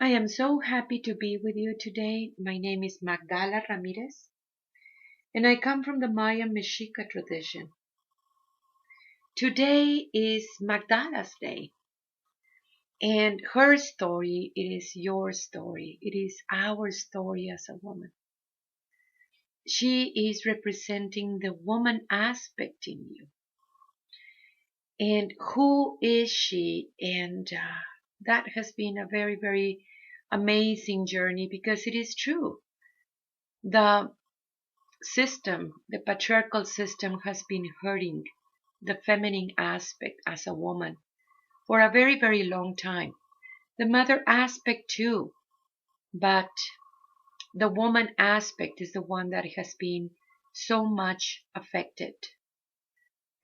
I am so happy to be with you today. My name is Magdala Ramirez, and I come from the Maya Mexica tradition. Today is Magdala's Day, and her story, it is your story. It is our story as a woman. She is representing the woman aspect in you. And who is she? And that has been a very, very amazing journey because it is true. The the patriarchal system has been hurting the feminine aspect as a woman for a very, very long time. The mother aspect too, but the woman aspect is the one that has been so much affected.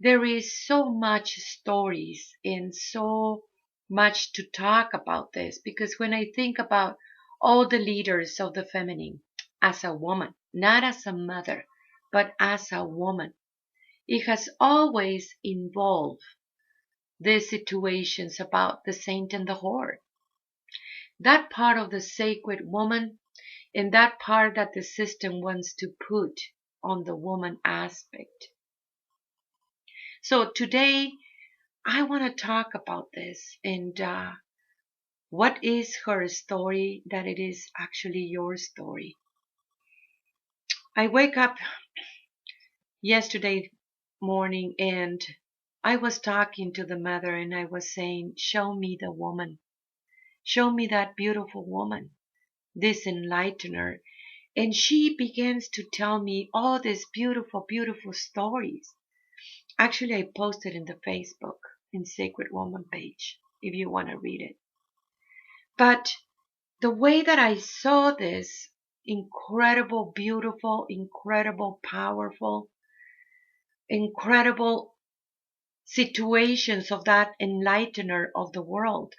There is so much stories and so much to talk about this because when I think about all the leaders of the feminine as a woman, not as a mother, but as a woman, it has always involved these situations about the saint and the whore. That part of the sacred woman and that part that the system wants to put on the woman aspect. So today I want to talk about this and what is her story that it is actually your story. I wake up yesterday morning and I was talking to the mother and I was saying, show me the woman. Show me that beautiful woman, this enlightener. And she begins to tell me all these beautiful, beautiful stories. Actually, I posted in the Facebook in Sacred Woman page if you want to read it. But the way that I saw this incredible, beautiful, incredible, powerful, incredible situations of that enlightener of the world.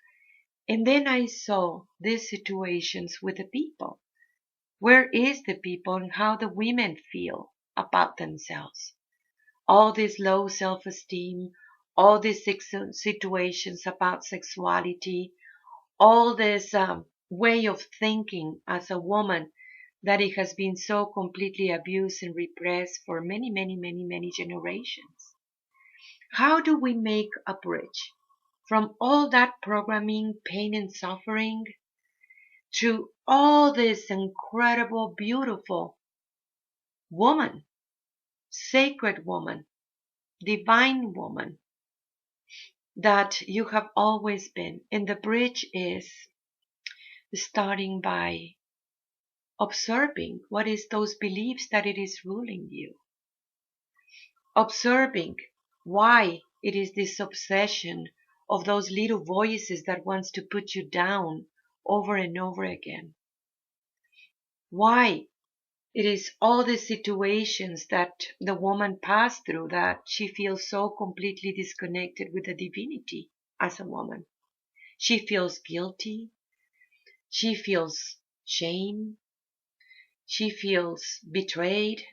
And then I saw these situations with the people. Where is the people and how the women feel about themselves? All this low self-esteem, all these situations about sexuality, all this way of thinking as a woman that it has been so completely abused and repressed for many, many, many, many generations. How do we make a bridge from all that programming, pain and suffering to all this incredible, beautiful woman, sacred woman, divine woman that you have always been? And the bridge is starting by observing what is those beliefs that it is ruling you. Observing why it is this obsession of those little voices that wants to put you down over and over again. Why it is all the situations that the woman passed through that she feels so completely disconnected with the divinity as a woman. She feels guilty. She feels shame. She feels betrayed.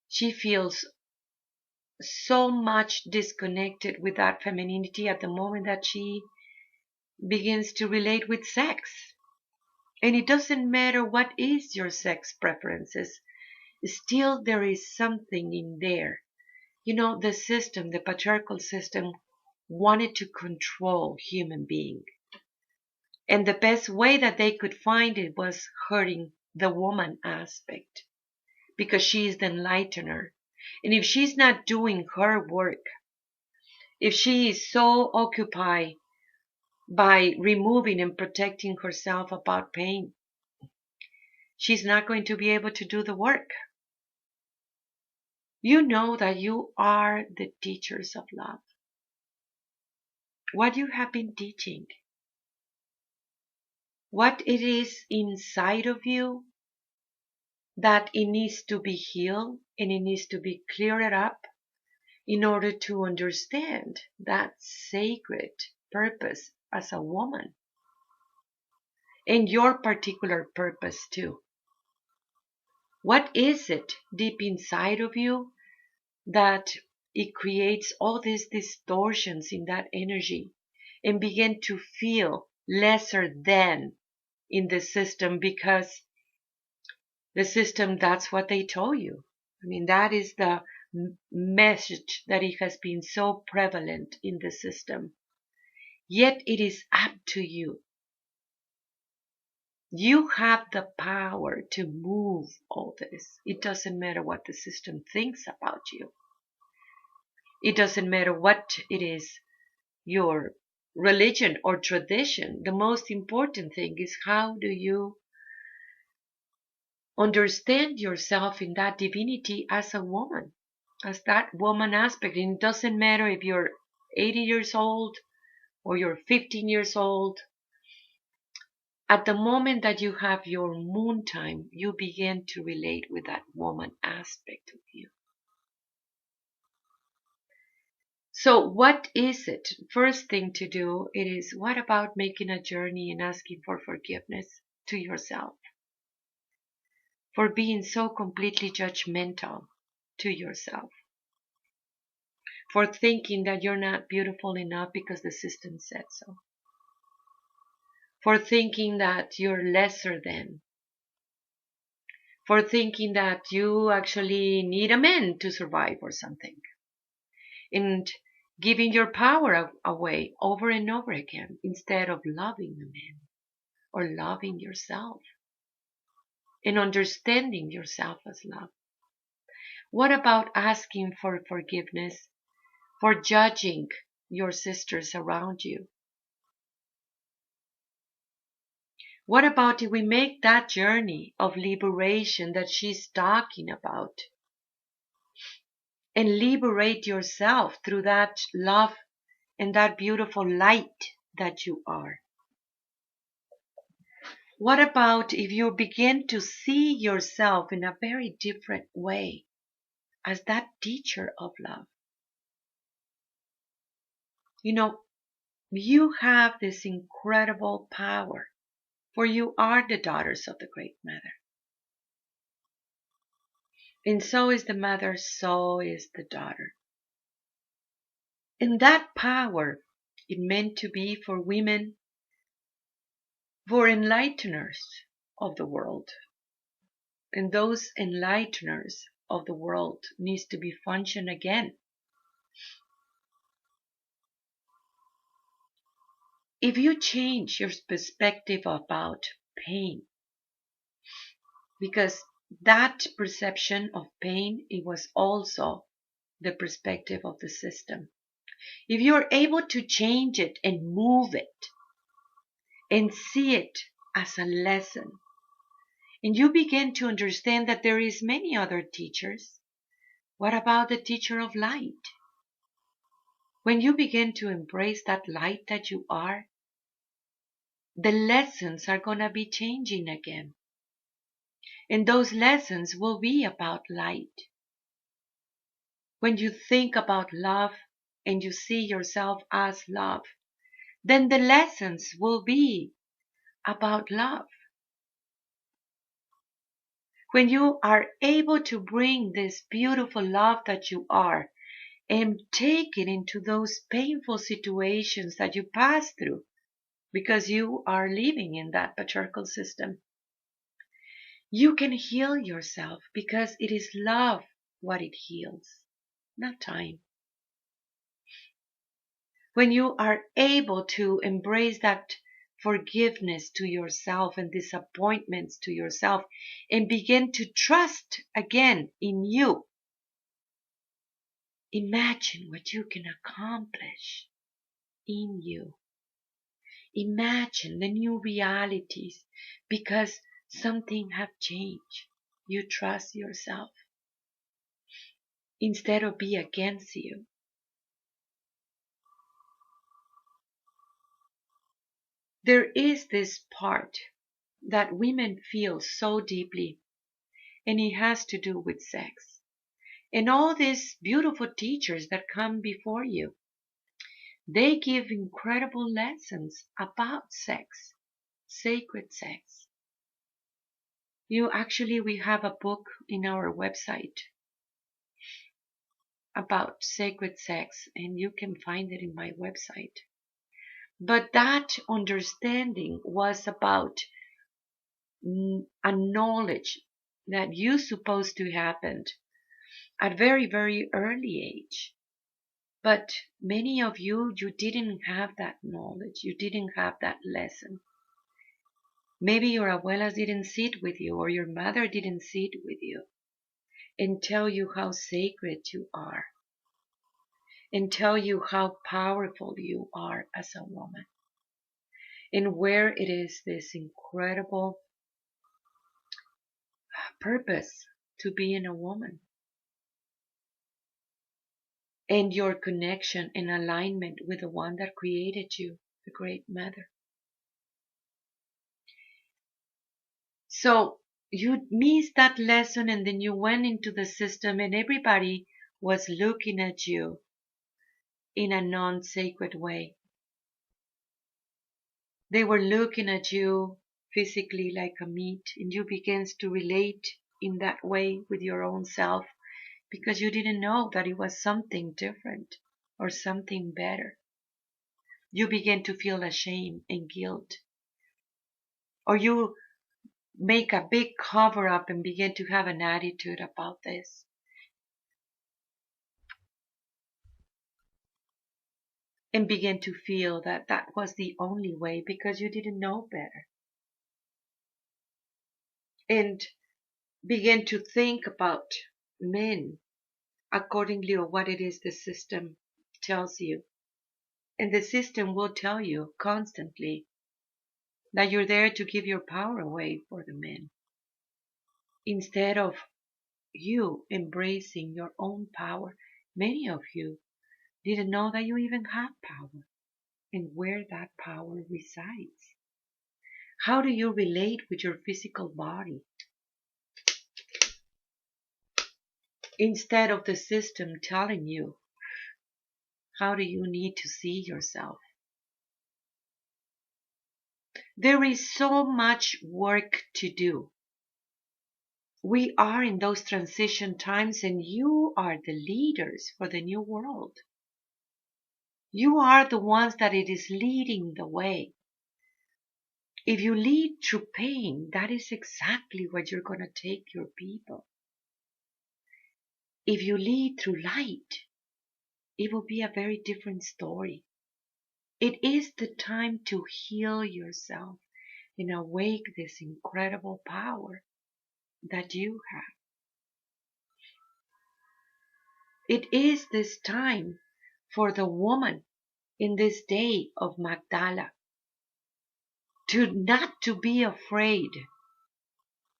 She feels so much disconnected with that femininity at the moment that she begins to relate with sex. And it doesn't matter what is your sex preferences, still there is something in there. You know, the system, the patriarchal system, wanted to control human being. And the best way that they could find it was hurting the woman aspect because she is the enlightener. And if she's not doing her work, if she is so occupied by removing and protecting herself about pain, she's not going to be able to do the work. You know that you are the teachers of love. What you have been teaching, what it is inside of you that it needs to be healed and it needs to be cleared up in order to understand that sacred purpose as a woman and your particular purpose too. What is it deep inside of you that it creates all these distortions in that energy and begin to feel lesser than in the system because the system, that's what they told you. I mean, that is the message that it has been so prevalent in the system. Yet it is up to you. You have the power to move all this. It doesn't matter what the system thinks about you. It doesn't matter what it is, your religion or tradition. The most important thing is, how do you understand yourself in that divinity as a woman, as that woman aspect. And it doesn't matter if you're 80 years old or you're 15 years old. At the moment that you have your moon time, you begin to relate with that woman aspect of you. So what is it? First thing to do, it is, what about making a journey and asking for forgiveness to yourself for being so completely judgmental to yourself, for thinking that you're not beautiful enough because the system said so, for thinking that you're lesser than, for thinking that you actually need a man to survive or something, and giving your power away over and over again instead of loving the man or loving yourself and understanding yourself as love. What about asking for forgiveness for judging your sisters around you? What about if we make that journey of liberation that she's talking about and liberate yourself through that love and that beautiful light that you are? What about if you begin to see yourself in a very different way as that teacher of love? You know, you have this incredible power, for you are the daughters of the Great Mother. And so is the mother, so is the daughter. And that power, it meant to be for women, for enlighteners of the world. And those enlighteners of the world needs to be function again. If you change your perspective about pain, because that perception of pain, it was also the perspective of the system. If you're able to change it and move it and see it as a lesson, and you begin to understand that there is many other teachers, what about the teacher of light? When you begin to embrace that light that you are, the lessons are going to be changing again. And those lessons will be about light. When you think about love and you see yourself as love, then the lessons will be about love. When you are able to bring this beautiful love that you are and take it into those painful situations that you pass through because you are living in that patriarchal system, you can heal yourself because it is love what it heals, not time. When you are able to embrace that forgiveness to yourself and disappointments to yourself and begin to trust again in you, imagine what you can accomplish in you. Imagine the new realities because something have changed. You trust yourself instead of be against you. There is this part that women feel so deeply, and it has to do with sex. And all these beautiful teachers that come before you, they give incredible lessons about sex, sacred sex. We have a book in our website about sacred sex, and you can find it in my website. But that understanding was about a knowledge that you're supposed to happen at very, very early age. But many of you, you didn't have that knowledge. You didn't have that lesson. Maybe your abuelas didn't sit with you or your mother didn't sit with you and tell you how sacred you are and tell you how powerful you are as a woman and where it is this incredible purpose to being a woman and your connection and alignment with the one that created you, the Great Mother. So you missed that lesson and then you went into the system and everybody was looking at you in a non-sacred way. They were looking at you physically like a meat and you began to relate in that way with your own self because you didn't know that it was something different or something better. You began to feel ashamed and guilt. Or you make a big cover up and begin to have an attitude about this. And begin to feel that that was the only way because you didn't know better. And begin to think about men accordingly of what it is the system tells you. And the system will tell you constantly that you're there to give your power away for the men. Instead of you embracing your own power, many of you didn't know that you even have power and where that power resides. How do you relate with your physical body? Instead of the system telling you, how do you need to see yourself? There is so much work to do. We are in those transition times and you are the leaders for the new world. You are the ones that it is leading the way. If you lead through pain, that is exactly what you're going to take your people. If you lead through light, it will be a very different story. It is the time to heal yourself and awake this incredible power that you have. It is this time for the woman in this day of Magdala to not to be afraid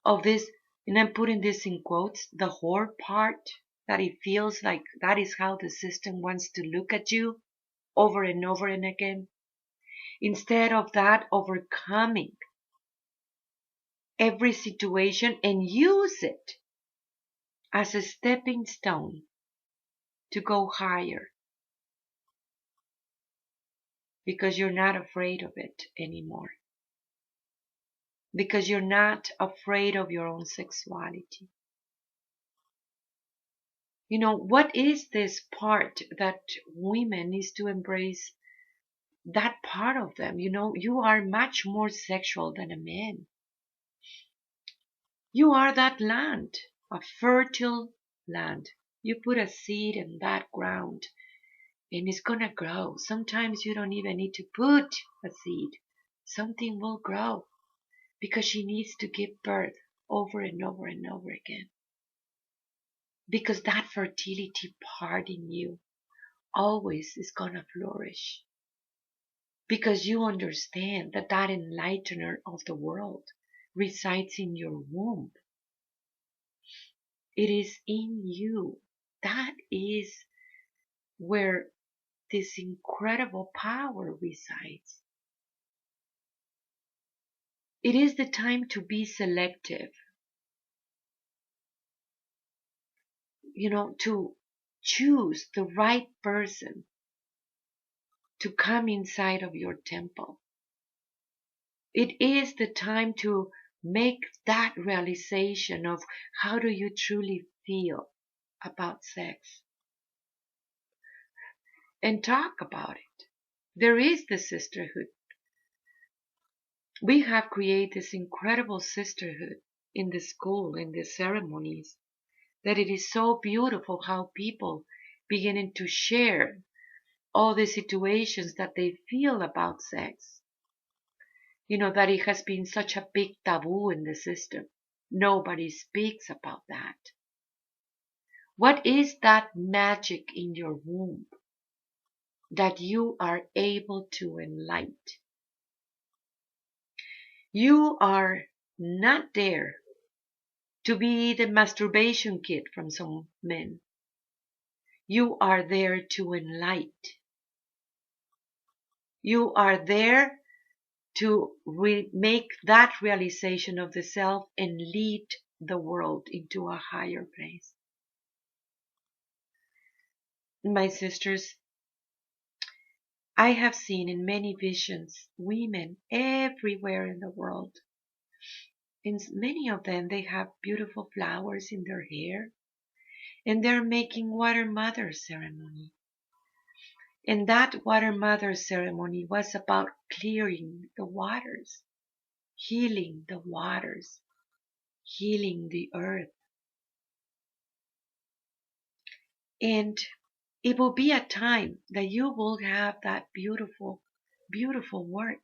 of this, and I'm putting this in quotes, the whore part, that it feels like that is how the system wants to look at you over and over and again. Instead of that, overcoming every situation and use it as a stepping stone to go higher because you're not afraid of it anymore. Because you're not afraid of your own sexuality. You know, what is this part that women needs to embrace? That part of them, you know, you are much more sexual than a man. You are that land, a fertile land. You put a seed in that ground and it's gonna grow. Sometimes you don't even need to put a seed. Something will grow because she needs to give birth over and over and over again. Because that fertility part in you always is gonna flourish. Because you understand that that enlightener of the world resides in your womb. It is in you. That is where this incredible power resides. It is the time to be selective. You know, to choose the right person to come inside of your temple. It is the time to make that realization of how do you truly feel about sex and talk about it. There is the sisterhood. We have created this incredible sisterhood in the school, in the ceremonies, that it is so beautiful how people beginning to share all the situations that they feel about sex. That it has been such a big taboo in the system. Nobody speaks about that. What is that magic in your womb that you are able to enlighten? You are not there to be the masturbation kit from some men. You are there to enlighten. You are there to make that realization of the self and lead the world into a higher place. My sisters, I have seen in many visions women everywhere in the world. And many of them, they have beautiful flowers in their hair. And they're making water mother ceremony. And that water mother ceremony was about clearing the waters, healing the waters, healing the earth. And it will be a time that you will have that beautiful, beautiful work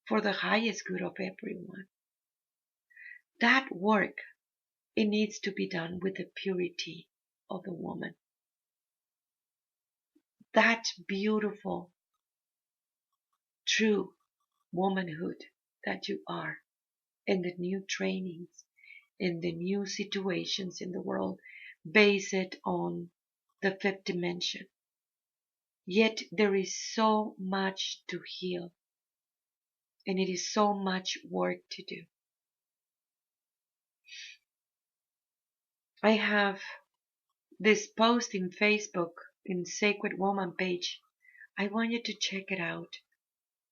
for the highest good of everyone. That work, it needs to be done with the purity of the woman. That beautiful, true womanhood that you are, and the new trainings and the new situations in the world based on the fifth dimension. Yet there is so much to heal, and it is so much work to do. I have this post in Facebook in Sacred Woman page. I want you to check it out.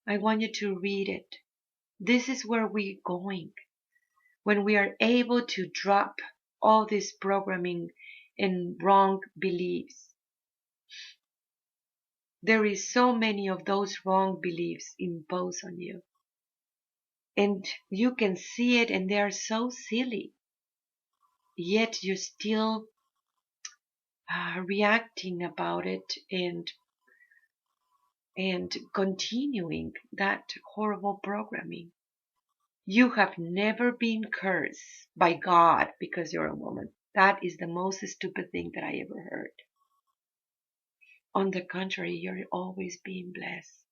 I want you to read it. This is where we're going. When we are able to drop all this programming and wrong beliefs. There is so many of those wrong beliefs imposed on you. And you can see it and they are so silly. Yet you're still reacting about it and continuing that horrible programming. You have never been cursed by God because you're a woman. That is the most stupid thing that I ever heard. On the contrary, you're always being blessed.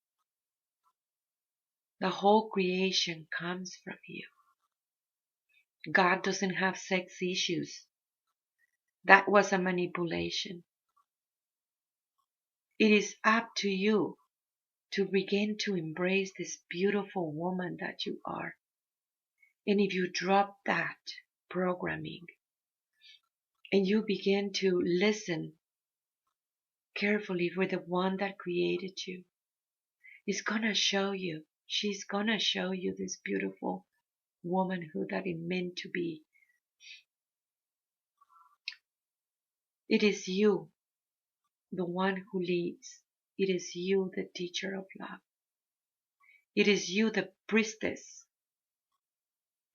The whole creation comes from you. God doesn't have sex issues. That was a manipulation. It is up to you to begin to embrace this beautiful woman that you are. And if you drop that programming and you begin to listen carefully for the one that created you, it's gonna show you, she's gonna show you this beautiful womanhood that it meant to be. It is you, the one who leads. It is you, the teacher of love. It is you, the priestess,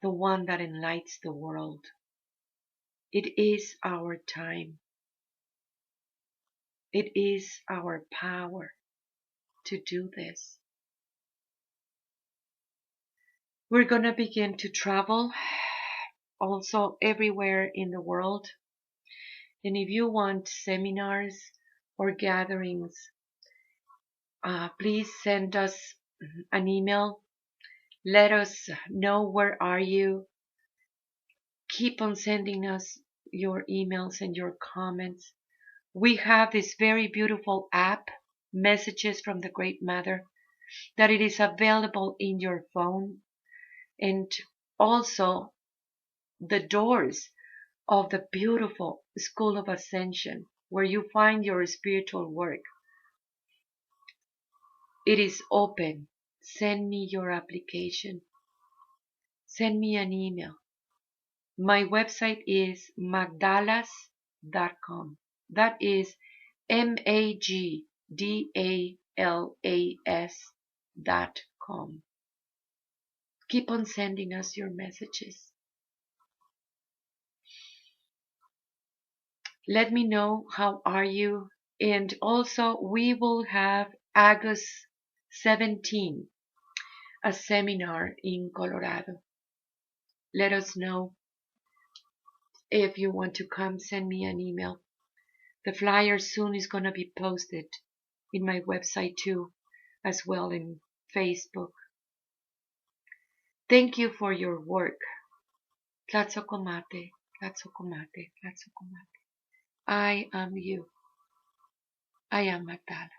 the one that enlightens the world. It is our time. It is our power to do this. We're going to begin to travel also everywhere in the world. And if you want seminars or gatherings, please send us an email. Let us know where are you. Keep on sending us your emails and your comments. We have this very beautiful app, Messages from the Great Mother, that it is available in your phone. And also the doors of the beautiful School of Ascension, where you find your spiritual work. It is open. Send me your application. Send me an email. My website is magdalas.com. That is MAGDALAS.com. Keep on sending us your messages. Let me know how are you. And also we will have August 17, a seminar in Colorado. Let us know if you want to come. Send me an email. The flyer soon is going to be posted in my website too, as well in Facebook. Thank you for your work. Tlatsokomate, Tlatsokomate, Tlatsokomate. I am you. I am Magdala.